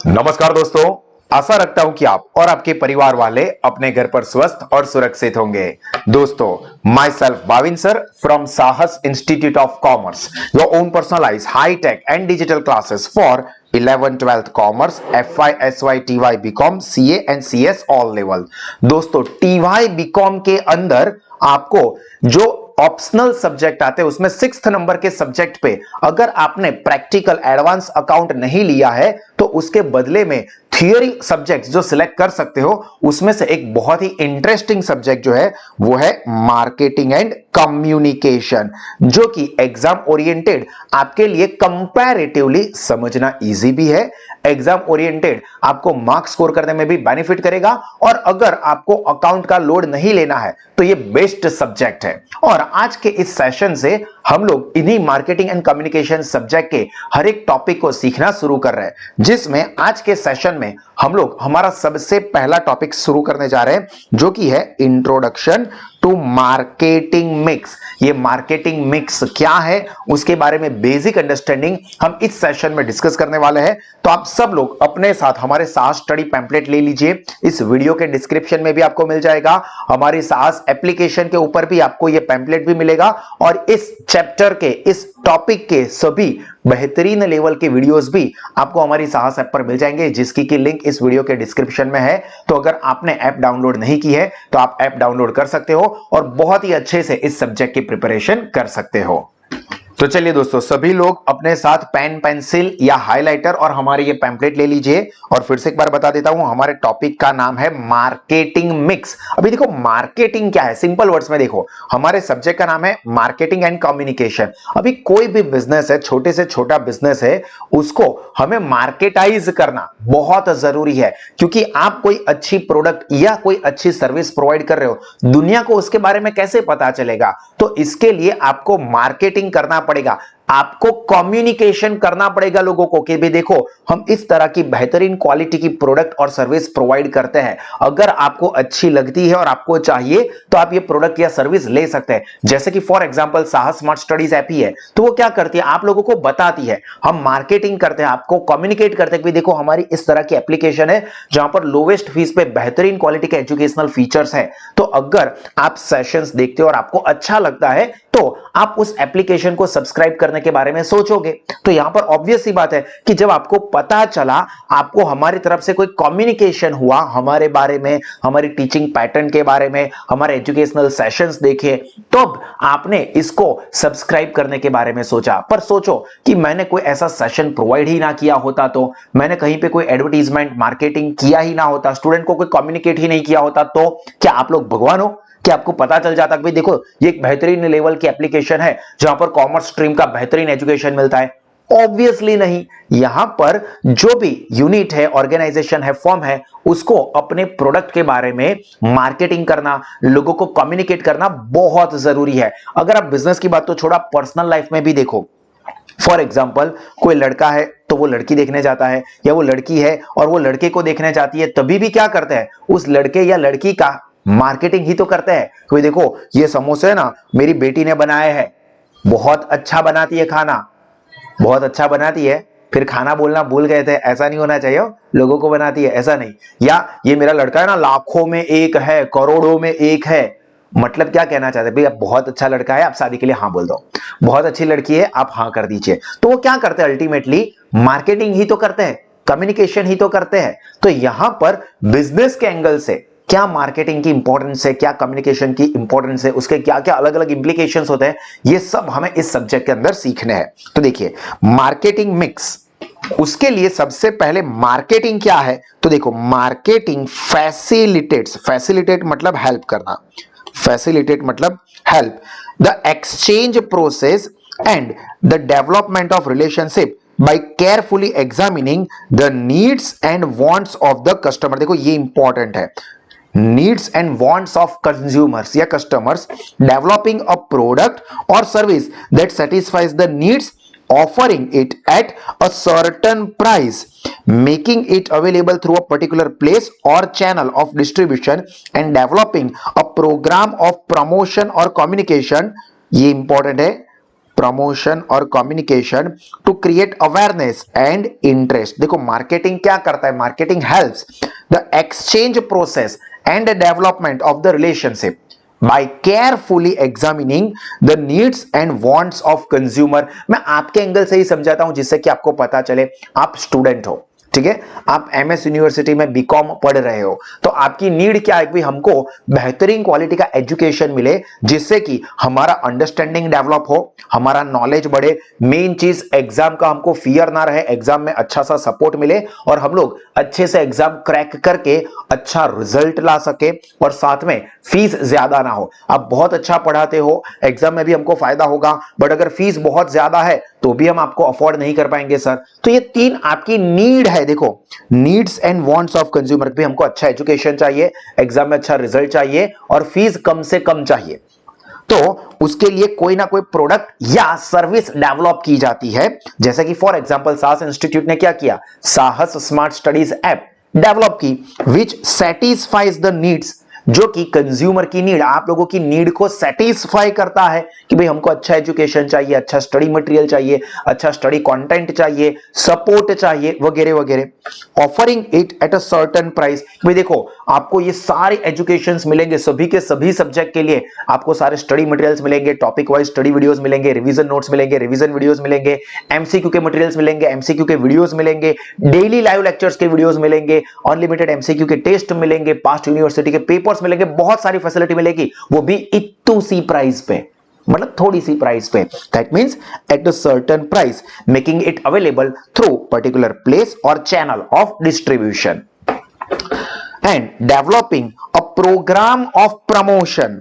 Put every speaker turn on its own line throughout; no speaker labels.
नमस्कार दोस्तों, आशा रखता हूं कि आप और आपके परिवार वाले अपने घर पर स्वस्थ और सुरक्षित होंगे। दोस्तों, myself Bhavin sir from Sahas institute of commerce, your own personalize high tech and digital classes for 11th 12th commerce, FY SY TY BCom CA and CS all level. दोस्तों, TY BCom के अंदर आपको जो ऑप्शनल सब्जेक्ट आते हैं उसमें 6th number के subject पे अगर आपने प्रैक्टिकल एडवांस अकाउंट नहीं लिया है तो उसके बदले में थियरी सब्जेक्ट जो सिलेक्ट कर सकते हो, उसमें से एक बहुत ही इंटरेस्टिंग सब्जेक्ट जो है वो है मार्केटिंग एंड कम्युनिकेशन, जो कि एग्जाम ओरिएंटेड आपके लिए कंपैरेटिवली समझना इजी भी है। एग्जाम ओरिएंटेड आपको मार्क्स स्कोर करने में भी बेनिफिट करेगा, और अगर आपको अकाउंट का लोड नहीं लेना है तो ये बेस्ट सब्जेक्ट है। और आज के इस सेशन से हम लोग इन्हीं मार्केटिंग एंड कम्युनिकेशन सब्जेक्ट के हर एक टॉपिक को सीखना शुरू कर रहे हैं, जिसमें आज के सेशन में हम लोग हमारा सबसे पहला टॉपिक शुरू करने जा रहे हैं, जो कि है इंट्रोडक्शन टू मार्केटिंग मिक्स। ये मार्केटिंग मिक्स क्या है उसके बारे में बेसिक अंडरस्टैंडिंग हम इस सेशन में डिस्कस करने वाले हैं। तो आप सब लोग अपने साथ हमारे साहस स्टडी पैम्पलेट ले लीजिए, इस वीडियो के डिस्क्रिप्शन में भी आपको मिल जाएगा। हमारी साहस एप्लीकेशन के ऊपर भी आपको यह पैम्पलेट भी मिलेगा, और इस चैप्टर के इस टॉपिक के सभी बेहतरीन लेवल के वीडियोस भी आपको हमारी साहस ऐप पर मिल जाएंगे, जिसकी की लिंक इस वीडियो के डिस्क्रिप्शन में है। तो अगर आपने ऐप डाउनलोड नहीं की है तो आप ऐप डाउनलोड कर सकते हो और बहुत ही अच्छे से इस सब्जेक्ट की प्रिपरेशन कर सकते हो। तो चलिए दोस्तों, सभी लोग अपने साथ पेन, पेंसिल या हाइलाइटर और हमारे ये पैम्पलेट ले लीजिए। और फिर से एक बार बता देता हूं, हमारे टॉपिक का नाम है मार्केटिंग मिक्स। अभी देखो, मार्केटिंग क्या है, सिंपल वर्ड्स में देखो, हमारे सब्जेक्ट का नाम है मार्केटिंग एंड कम्युनिकेशन। अभी कोई भी बिजनेस है, छोटे से छोटा बिजनेस है, उसको हमें मार्केटाइज करना बहुत जरूरी है, क्योंकि आप कोई अच्छी प्रोडक्ट या कोई अच्छी सर्विस प्रोवाइड कर रहे हो, दुनिया को उसके बारे में कैसे पता चलेगा? तो इसके लिए आपको मार्केटिंग करना पड़ेगा, आपको कम्युनिकेशन करना पड़ेगा लोगों को कि भी देखो, हम इस तरह की बेहतरीन क्वालिटी की प्रोडक्ट और सर्विस प्रोवाइड करते हैं। अगर आपको अच्छी लगती है और आपको चाहिए तो आप ये प्रोडक्ट या सर्विस ले सकते हैं। जैसे कि फॉर एग्जांपल साहस स्मार्ट स्टडीज ऐप ही है, तो वो क्या करती है, आप लोगों को बताती है, हम मार्केटिंग करते हैं, आपको कम्युनिकेट करते हैं कि देखो हमारी इस तरह की एप्लीकेशन है जहां पर लोवेस्ट फीस पे बेहतरीन क्वालिटी के एजुकेशनल फीचर्स है। तो अगर आप सेशंस देखते हो और आपको अच्छा लगता है तो आप उस एप्लीकेशन को सब्सक्राइब करने के बारे में सोचोगे। तो यहां पर ऑब्वियस सी बात है कि जब आपको पता चला, आपको हमारी तरफ से कोई कम्युनिकेशन हुआ हमारे बारे में, हमारी टीचिंग पैटर्न के बारे में, हमारे एजुकेशनल सेशंस देखे, तब आपने इसको सब्सक्राइब करने के बारे में सोचा। पर सोचो कि मैंने कोई ऐसा सेशन प्रोवाइड ही ना किया होता, तो मैंने कहीं पे कोई एडवर्टीजमेंट मार्केटिंग किया ही ना होता, स्टूडेंट को कोई कम्युनिकेट ही नहीं किया होता, तो क्या आप लोग भगवान हो? कि आपको पता चल जाता कि भाई देखो, ये एक बेहतरीन लेवल की एप्लीकेशन है जहां पर कॉमर्स स्ट्रीम का बेहतरीन एजुकेशन मिलता है? ऑब्वियसली नहीं। यहां पर जो भी यूनिट है, ऑर्गेनाइजेशन है, फर्म है, उसको अपने प्रोडक्ट के बारे में मार्केटिंग करना, लोगों को कम्युनिकेट करना बहुत जरूरी है। अगर आप बिजनेस की बात तो छोड़ा, पर्सनल लाइफ में भी देखो। फॉर एग्जाम्पल, कोई लड़का है तो वो लड़की देखने जाता है, या वो लड़की है और वो लड़के को देखने जाती है, तभी भी क्या करते हैं, उस लड़के या लड़की का मार्केटिंग ही तो करते हैं। कोई देखो, ये समोसे है ना, मेरी बेटी ने बनाए हैं, बहुत अच्छा बनाती है खाना, बहुत अच्छा बनाती है, फिर खाना बोलना भूल गए थे, ऐसा नहीं होना चाहिए, लोगों को बनाती है, ऐसा नहीं। या ये मेरा लड़का है ना, लाखों में एक है, करोड़ों में एक है। मतलब क्या कहना चाहते हैं, भाई बहुत अच्छा लड़का है, आप शादी के लिए हाँ बोल दो, बहुत अच्छी लड़की है, आप हाँ कर दीजिए। तो वो क्या करते हैं, अल्टीमेटली मार्केटिंग ही तो करते हैं, कम्युनिकेशन ही तो करते हैं। तो यहां पर बिजनेस के एंगल से क्या मार्केटिंग की इंपॉर्टेंस है, क्या कम्युनिकेशन की इंपॉर्टेंस है, उसके क्या क्या अलग अलग इंप्लीकेशंस होते हैं, ये सब हमें इस सब्जेक्ट के अंदर सीखने हैं। तो देखिए, मार्केटिंग मिक्स, उसके लिए सबसे पहले मार्केटिंग क्या है, तो देखो, मार्केटिंग फैसिलिटेट्स, फैसिलिटेट मतलब हेल्प करना, फैसिलिटेट मतलब help the exchange process and the development of relationship by carefully examining the needs and wants of the customer। देखो ये इंपॉर्टेंट है, needs and wants of consumers या customers, developing a product or service that satisfies the needs, offering it at a certain price, making it available through a particular place or channel of distribution, and developing a program of promotion or communication। ये important है, promotion और communication to create awareness and interest. देखो marketing क्या करता है, marketing helps the exchange process and development of the relationship by carefully examining the needs and wants of consumer. मैं आपके angle से ही समझाता हूं जिससे कि आपको पता चले। आप स्टूडेंट हो, ठीक है, आप एमएस यूनिवर्सिटी में बीकॉम पढ़ रहे हो, तो आपकी नीड क्या है कि हमको बेहतरीन क्वालिटी का एजुकेशन मिले जिससे कि हमारा अंडरस्टैंडिंग डेवलप हो, हमारा नॉलेज बढ़े। मेन चीज एग्जाम का हमको फियर ना रहे, एग्जाम में अच्छा सा सपोर्ट मिले और हम लोग अच्छे से एग्जाम क्रैक करके अच्छा रिजल्ट ला सके और साथ में फीस ज्यादा ना हो। आप बहुत अच्छा पढ़ाते हो, एग्जाम में भी हमको फायदा होगा, बट अगर फीस बहुत ज्यादा है तो भी हम आपको अफोर्ड नहीं कर पाएंगे सर। तो ये तीन आपकी नीड है। देखो needs and wants of consumer भी, हमको अच्छा एजुकेशन चाहिए, एग्जाम में अच्छा रिजल्ट चाहिए और फीस कम से कम चाहिए। तो उसके लिए कोई ना कोई प्रोडक्ट या सर्विस डेवलप की जाती है। जैसे कि फॉर एग्जांपल साहस इंस्टीट्यूट ने क्या किया, साहस स्मार्ट स्टडीज ऐप डेवलप की विच सेटिस्फाइज द नीड्स, जो कि कंज्यूमर की नीड, आप लोगों की नीड को सेटिस्फाई करता है कि भाई हमको अच्छा एजुकेशन चाहिए, अच्छा स्टडी मटेरियल चाहिए, अच्छा स्टडी कंटेंट चाहिए, सपोर्ट चाहिए वगैरह वगैरह। Offering it at a certain price. भाई देखो आपको ये सारे एजुकेशंस मिलेंगे सभी के सभी सब्जेक्ट के लिए, आपको सारे स्टडी मटेरियल्स मिलेंगे, टॉपिक वाइज स्टडी वीडियोस मिलेंगे, रिवीजन नोट्स मिलेंगे, रिवीजन वीडियोस मिलेंगे, एमसीक्यू के मटेरियल्स मिलेंगे, एमसीक्यू के वीडियोस मिलेंगे, डेली लाइव लेक्चर्स के वीडियोस मिलेंगे, अनलिमिटेड एमसीक्यू के टेस्ट मिलेंगे, पास्ट यूनिवर्सिटी के पेपर्स मिलेंगे, बहुत सारी फैसिलिटी मिलेगी, वो भी इतू सी प्राइस पे, मतलब थोड़ी सी प्राइस पे। That means at a certain price, making it available through particular place और channel of distribution and developing a program of promotion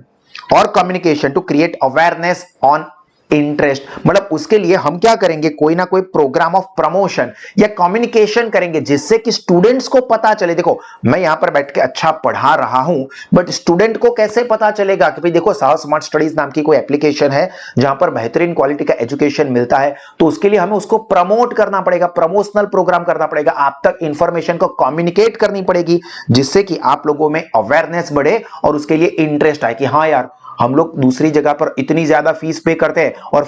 or communication to create awareness on interest. मतलब उसके लिए हम क्या करेंगे, कोई ना कोई प्रोग्राम ऑफ प्रमोशन या कम्युनिकेशन करेंगे जिससे कि स्टूडेंट्स को पता चले। देखो मैं यहां पर बैठ के अच्छा पढ़ा रहा हूं, बट स्टूडेंट को कैसे पता चलेगा कि भाई देखो साहस स्मार्ट स्टडीज नाम की कोई एप्लीकेशन है जहां पर बेहतरीन क्वालिटी का एजुकेशन मिलता है। तो उसके लिए हमें उसको प्रमोट करना पड़ेगा, प्रमोशनल प्रोग्राम करना पड़ेगा, आप तक इंफॉर्मेशन को कम्युनिकेट करनी पड़ेगी जिससे कि आप लोगों में अवेयरनेस बढ़े और उसके लिए इंटरेस्ट आए कि हाँ यार हम लोग दूसरी जगह पर इतनी ज्यादा फीस पे करते हैं और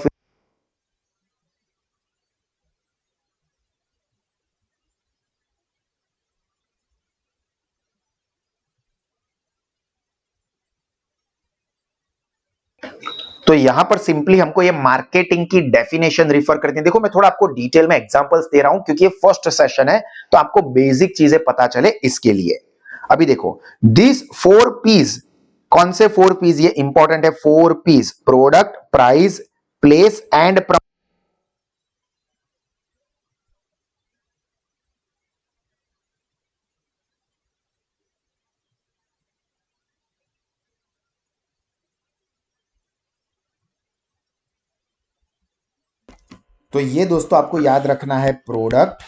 तो यहां पर सिंपली हमको ये मार्केटिंग की डेफिनेशन रिफर करते हैं। देखो मैं थोड़ा आपको डिटेल में एग्जांपल्स दे रहा हूं क्योंकि ये फर्स्ट सेशन है तो आपको बेसिक चीजें पता चले इसके लिए। अभी देखो दिस 4 पीस, कौन से 4 पीस ये इंपॉर्टेंट है, 4 P's product, price, place and. तो ये दोस्तों आपको याद रखना है, product,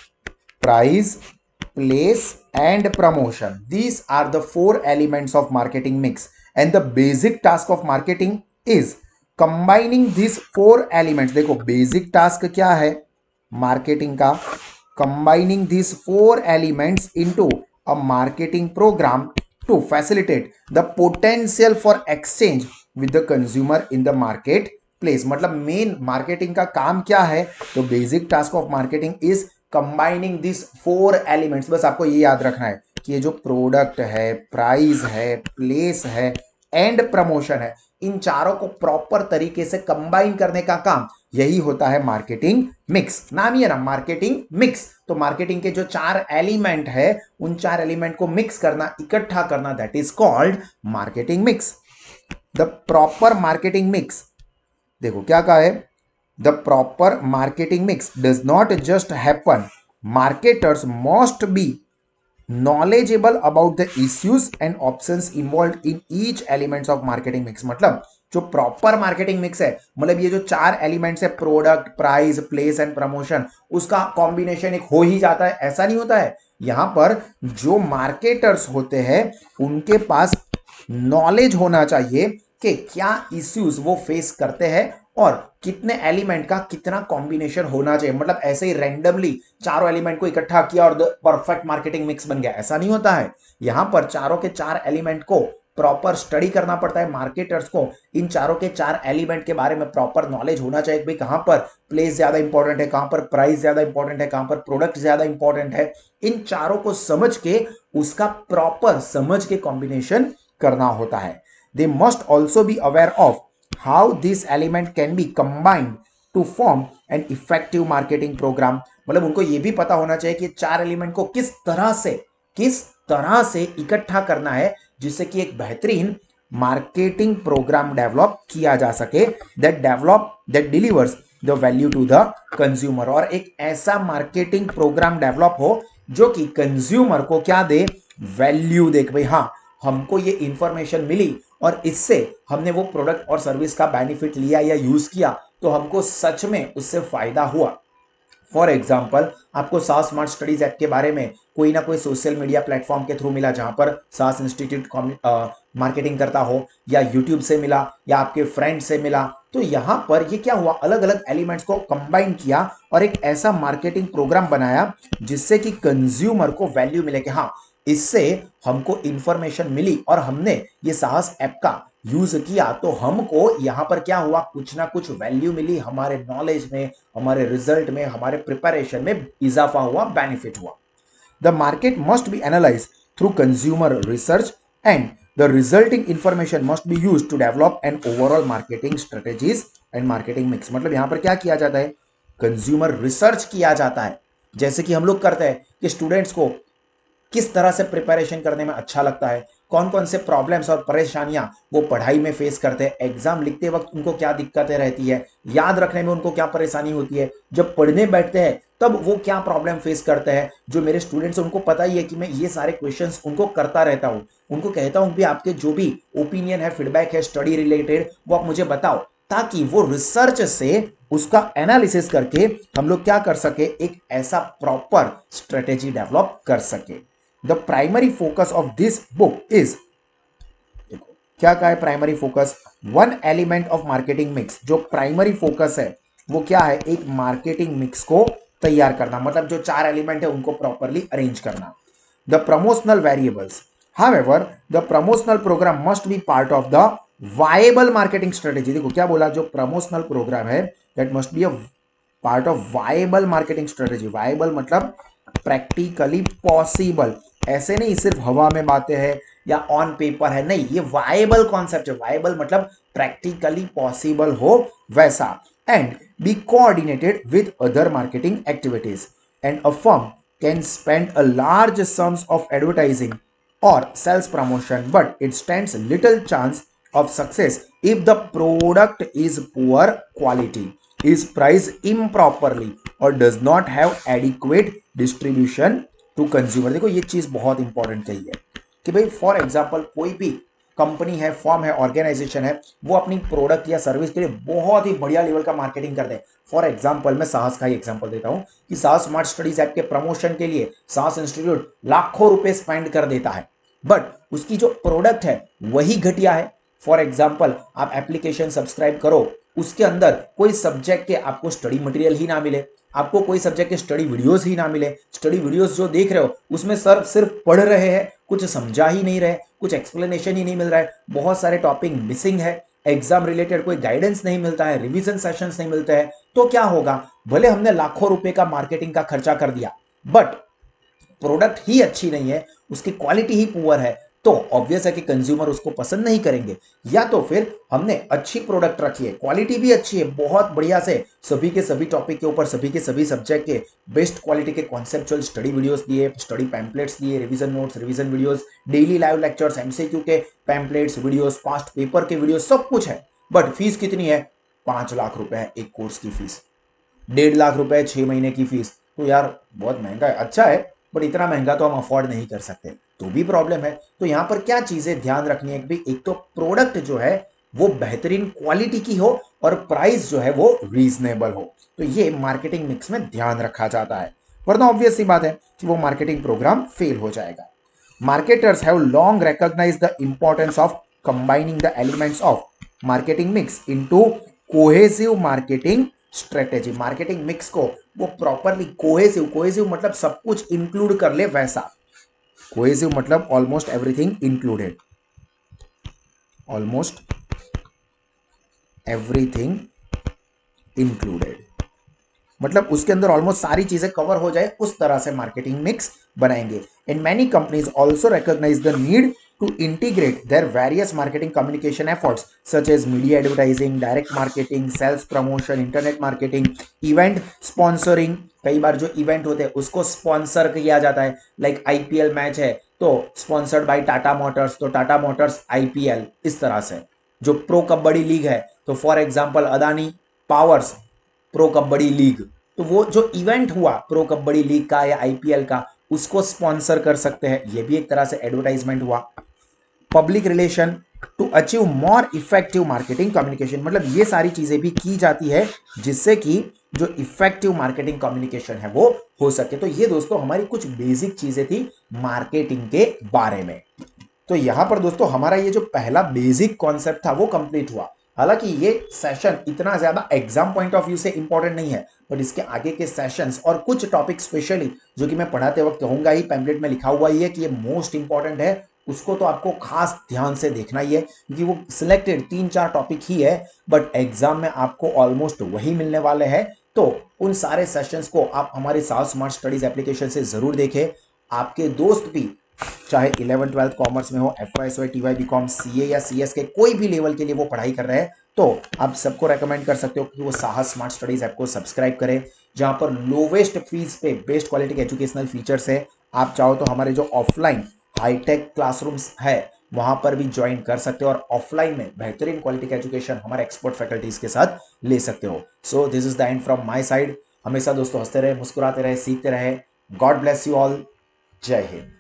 price, place and promotion, these are the 4 elements of marketing mix and the basic task of marketing is combining these 4 elements। देखो बेसिक टास्क क्या है मार्केटिंग का, combining these 4 elements into a marketing program to facilitate the potential for exchange with the consumer in the market place. मतलब main marketing का काम क्या है, तो basic task of marketing is combining this 4 elements. बस आपको ये याद रखना है कि ये जो प्रोडक्ट है, प्राइस है, प्लेस है एंड प्रमोशन है, इन चारों को प्रॉपर तरीके से कंबाइन करने का काम यही होता है मार्केटिंग मिक्स। नाम ही है ना मार्केटिंग मिक्स। तो मार्केटिंग के जो 4 एलिमेंट है उन 4 एलिमेंट को मिक्स करना, इकट्ठा करना, that is called marketing mix. The proper marketing mix, देखो क्या कहा है, the proper marketing mix does not just happen, marketers must be knowledgeable about the issues and options involved in each elements of marketing mix। मतलब जो proper marketing mix है, मतलब ये जो 4 एलिमेंट्स है, product, price, place and promotion, उसका combination एक हो ही जाता है, ऐसा नहीं होता है। यहां पर जो मार्केटर्स होते हैं उनके पास नॉलेज होना चाहिए कि क्या इश्यूज वो फेस करते हैं और कितने एलिमेंट का कितना कॉम्बिनेशन होना चाहिए। मतलब ऐसे ही रैंडमली चारों एलिमेंट को इकट्ठा किया और परफेक्ट मार्केटिंग मिक्स बन गया, ऐसा नहीं होता है। यहां पर चारों के 4 एलिमेंट को
प्रॉपर स्टडी करना पड़ता है। मार्केटर्स को इन चारों के चार एलिमेंट के बारे में प्रॉपर नॉलेज होना चाहिए कि भाई कहां पर प्लेस ज्यादा इंपॉर्टेंट है, कहां पर प्राइस ज्यादा इंपॉर्टेंट है, कहां पर प्रोडक्ट ज्यादा इंपॉर्टेंट है। इन चारों को समझ के उसका प्रॉपर समझ के कॉम्बिनेशन करना होता है। They must also be aware of how this element can be combined to form an effective marketing program. मतलब उनको यह भी पता होना चाहिए कि चार एलिमेंट को किस तरह से इकट्ठा करना है जिससे कि एक बेहतरीन मार्केटिंग प्रोग्राम डेवलप किया जा सके, that delivers the value to the consumer. और एक ऐसा मार्केटिंग प्रोग्राम डेवलप हो जो कि कंज्यूमर को क्या दे, वैल्यू दे। भाई हाँ, हमको ये इंफॉर्मेशन मिली और इससे हमने वो प्रोडक्ट और सर्विस का बेनिफिट लिया या यूज किया तो हमको सच में उससे फायदा हुआ। फॉर एग्जाम्पल, आपको सास स्मार्ट स्टडीज ऐप के बारे में कोई ना कोई सोशल मीडिया प्लेटफॉर्म के थ्रू मिला जहां पर सास इंस्टीट्यूट मार्केटिंग करता हो, या यूट्यूब से मिला, या आपके फ्रेंड से मिला। तो यहां पर ये क्या हुआ, अलग अलग एलिमेंट्स को कंबाइन किया और एक ऐसा मार्केटिंग प्रोग्राम बनाया जिससे कि कंज्यूमर को वैल्यू मिले कि हाँ, इससे हमको इंफॉर्मेशन मिली और हमने ये साहस ऐप का यूज किया तो हमको यहां पर क्या हुआ, कुछ ना कुछ वैल्यू मिली, हमारे नॉलेज में, हमारे रिजल्ट में, हमारे प्रिपरेशन में इजाफा हुआ, बेनिफिट हुआ। The market must be analyze through consumer research and the resulting information must be use to develop an overall marketing strategies and marketing mix. मतलब यहां पर क्या किया जाता है, कंज्यूमर रिसर्च किया जाता है। जैसे कि हम लोग करते हैं कि स्टूडेंट्स को किस तरह से प्रिपरेशन करने में अच्छा लगता है, कौन कौन से प्रॉब्लम्स और परेशानियां वो पढ़ाई में फेस करते हैं, एग्जाम लिखते वक्त उनको क्या दिक्कतें रहती है, याद रखने में उनको क्या परेशानी होती है, जब पढ़ने बैठते हैं तब वो क्या प्रॉब्लम फेस करते हैं। जो मेरे स्टूडेंट्स उनको पता ही है कि मैं ये सारे क्वेश्चंस उनको करता रहता हूँ, उनको कहता हूँ कि आपके जो भी ओपिनियन है, फीडबैक है स्टडी रिलेटेड, वो आप मुझे बताओ, ताकि वो रिसर्च से उसका एनालिसिस करके हम लोग क्या कर सके, एक ऐसा प्रॉपर स्ट्रेटेजी डेवलप कर सके। The primary focus of this book is, देखो क्या कहा है primary focus, one element of marketing mix. जो प्राइमरी फोकस है वो क्या है, एक मार्केटिंग मिक्स को तैयार करना, मतलब जो चार एलिमेंट है उनको प्रॉपरली अरेंज करना। The promotional variables, however the promotional program must be part of the viable marketing strategy. देखो क्या बोला, जो प्रमोशनल प्रोग्राम है that must be a part of viable marketing strategy. Viable मतलब प्रैक्टिकली पॉसिबल, ऐसे नहीं सिर्फ हवा में बातें हैं या ऑन पेपर है, नहीं, ये वायबल कॉन्सेप्ट है। वायबल मतलब प्रैक्टिकली पॉसिबल हो वैसा। And B coordinated with other marketing activities and a firm can spend a large sums of advertising or sales promotion, but it stands little chance of success if the product is poor quality, is priced improperly or does not have adequate distribution to consumer। देखो ये चीज बहुत important कही है कि भाई for example कोई भी कंपनी है, फॉर्म है, ऑर्गेनाइजेशन है, वो अपनी प्रोडक्ट या सर्विस के लिए बहुत ही बढ़िया लेवल का मार्केटिंग करते हैं। फॉर एग्जांपल मैं साहस का ही एग्जांपल देता हूं कि साहस स्मार्ट स्टडीज ऐप के प्रमोशन के लिए साहस इंस्टीट्यूट लाखों रुपए स्पेंड कर देता है, बट उसकी जो प्रोडक्ट है वही घटिया है। फॉर एग्जाम्पल, आप एप्लीकेशन सब्सक्राइब करो, उसके अंदर कोई सब्जेक्ट के आपको स्टडी मटेरियल ही ना मिले, आपको कोई सब्जेक्ट के स्टडी वीडियोस ही ना मिले, स्टडी वीडियोस जो देख रहे हो उसमें सर सिर्फ पढ़ रहे हैं, कुछ समझा ही नहीं रहे, कुछ एक्सप्लेनेशन ही नहीं मिल रहा है, बहुत सारे टॉपिक मिसिंग है, एग्जाम रिलेटेड कोई गाइडेंस नहीं मिलता है, रिवीजन सेशंस नहीं मिलते हैं, तो क्या होगा, भले हमने लाखों रुपए का मार्केटिंग का खर्चा कर दिया, बट प्रोडक्ट ही अच्छी नहीं है, उसकी क्वालिटी ही पुअर है, तो ऑब्वियस है कि कंज्यूमर उसको पसंद नहीं करेंगे। या तो फिर हमने अच्छी प्रोडक्ट रखी है, क्वालिटी भी अच्छी है, बहुत बढ़िया से सभी के सभी टॉपिक के ऊपर, सभी के सभी सब्जेक्ट के बेस्ट क्वालिटी के कॉन्सेप्चुअल स्टडी वीडियोस दिए, स्टडी पैम्पलेट्स दिए, revision notes, revision videos, daily live lectures, MCQ के पैम्पलेट्स, वीडियोस, पास्ट पेपर के वीडियो, सब कुछ है, बट फीस कितनी है, 5 लाख रुपए है एक कोर्स की फीस, 1.5 लाख रुपए 6 महीने की फीस। तो यार बहुत महंगा है, अच्छा है बट इतना महंगा तो हम अफोर्ड नहीं कर सकते, तो भी प्रॉब्लम है। तो यहां पर क्या चीजें ध्यान रखनी है कि एक तो प्रोडक्ट जो है वो बेहतरीन क्वालिटी की हो और प्राइस जो है वो रीजनेबल हो, तो ये मार्केटिंग मिक्स में ध्यान रखा जाता है, वरना ऑब्वियस सी बात है कि वो मार्केटिंग प्रोग्राम फेल हो जाएगा। Marketers have long recognized the importance of combining the elements of marketing mix into cohesive marketing strategy। Marketing mix को वो प्रॉपरली कोहेसिव, कोहेसिव मतलब सब कुछ इंक्लूड कर ले वैसा, कोहेसिव मतलब almost everything included, almost everything included, मतलब उसके अंदर ऑलमोस्ट सारी चीजें कवर हो जाए उस तरह से मार्केटिंग मिक्स बनाएंगे। And many companies also recognize the need to integrate their various marketing communication efforts such as media advertising, direct marketing, sales promotion, internet marketing, event sponsoring. कई बार जो इवेंट होते हैं उसको स्पॉन्सर किया जाता है, लाइक आईपीएल मैच है तो स्पॉन्सर्ड बाय टाटा मोटर्स, तो टाटा मोटर्स आईपीएल, इस तरह से। जो प्रो कबड्डी लीग है तो for example Adani powers pro kabaddi league, तो वो जो इवेंट हुआ प्रो कबड्डी लीग का या आईपीएल का, उसको स्पॉन्सर कर सकते हैं, ये भी एक तरह से एडवर्टाइजमेंट हुआ। Public relation to achieve more effective marketing communication, मतलब ये सारी चीजें भी की जाती है जिससे कि जो इफेक्टिव मार्केटिंग कम्युनिकेशन है वो हो सके। तो ये दोस्तों हमारी कुछ बेसिक चीजें थी मार्केटिंग के बारे में। तो यहां पर दोस्तों हमारा ये जो पहला बेसिक कॉन्सेप्ट था वो कंप्लीट हुआ। हालांकि ये सेशन इतना ज्यादा एग्जाम पॉइंट ऑफ व्यू से इंपॉर्टेंट नहीं है, बट इसके आगे के सेशंस और कुछ टॉपिक स्पेशली जो कि मैं पढ़ाते वक्त कहूंगा ही, पैम्पलेट में लिखा हुआ ही है कि ये मोस्ट इंपॉर्टेंट है, उसको तो आपको खास ध्यान से देखना ही है, क्योंकि वो सिलेक्टेड 3-4 टॉपिक ही है, बट एग्जाम में आपको ऑलमोस्ट वही मिलने वाले हैं। तो उन सारे सेशंस को आप हमारे साथ स्मार्ट स्टडीज एप्लीकेशन से जरूर देखें। आपके दोस्त भी चाहे 11th-12th कॉमर्स में हो, FY TY BCom CA या CS के कोई भी लेवल के लिए वो पढ़ाई कर रहे हैं, तो आप सबको रेकमेंड कर सकते हो कि वो साहस स्मार्ट स्टडीज ऐप को सब्सक्राइब करें, जहां पर लोवेस्ट फीस पे बेस्ट क्वालिटी के एजुकेशनल फीचर्स है। आप चाहो तो हमारे जो ऑफलाइन हाईटेक क्लासरूम्स है वहां पर भी ज्वाइन कर सकते हो, और ऑफलाइन में बेहतरीन क्वालिटी का एजुकेशन हमारे एक्सपर्ट फैकल्टीज के साथ ले सकते हो। So this is the end from my side. हमेशा दोस्तों हंसते रहे, मुस्कुराते रहे, सीखते रहे। God bless you all. जय हिंद।